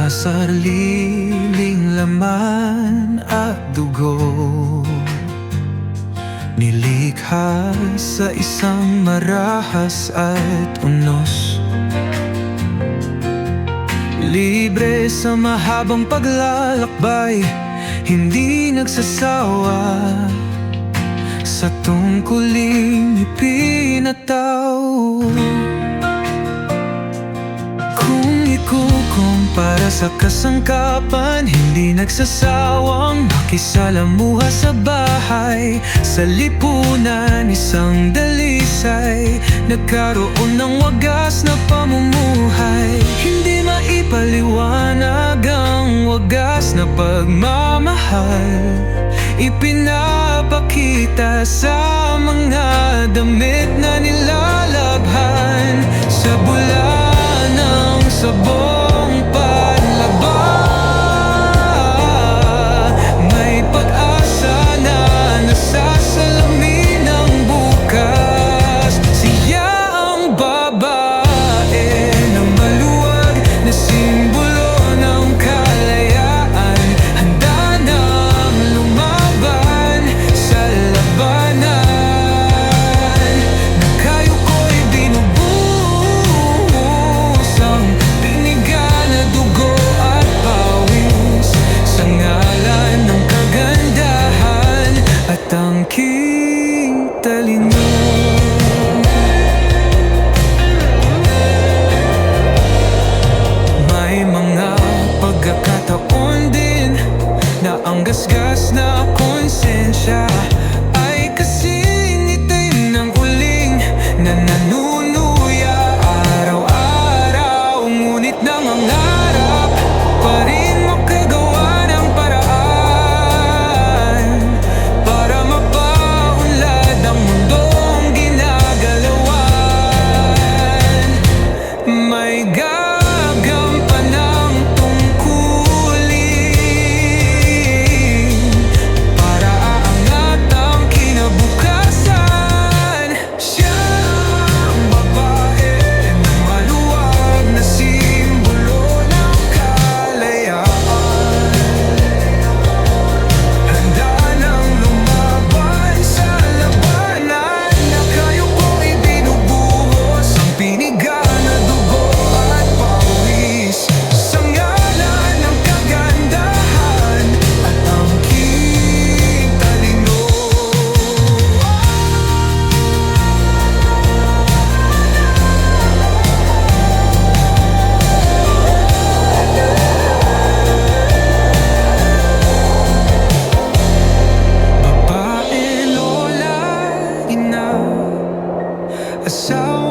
sa sariling laman at dugo, nilikha sa isang marahas at unos. Libre sa mahabang paglalakbay, hindi nagsasawa sa tungkuling ipinataw. Kung ikukumpara sa kasangkapan, hindi nagsasawang makisalamuha sa bahay. Sa lipunan, isang dalisay, nagkaroon ng wagas na pamumuhay. Hindi maipaliwanag ang wagas na pagmamahal, ipinapakita sa mga damit na nilalabhan. Sa bula ng sabong panlaba, may pag-asa na nasasalamin ng bukas. Siya ang babae na maluwag na simbolo ng kalayaan, handa nang lumaban sa labanan. Nakayuko'y binubuhos ang piniga na dugo at pawis, sa ngalan ng kagandahan at tangking talino. May mga pagkakataon din na ang gasgas na konsensya ay kasing itim ng uling na nanunuya araw-araw. Ngunit nangangarap pa rin makagawa ng paraan para mapaunlad ang mundong ginagalawan. May gagampanang tungkulin para aangat ang kinabukasan. Siya ang babae na maluwag na simbolo ng kalayaan, handa nang lumaban sa labanan. Nakayuko'y binubuhos ang piniga na dugo at pawis, sa ngalan ng kagandahan at tangking talino. Babae, lola, ina, asawa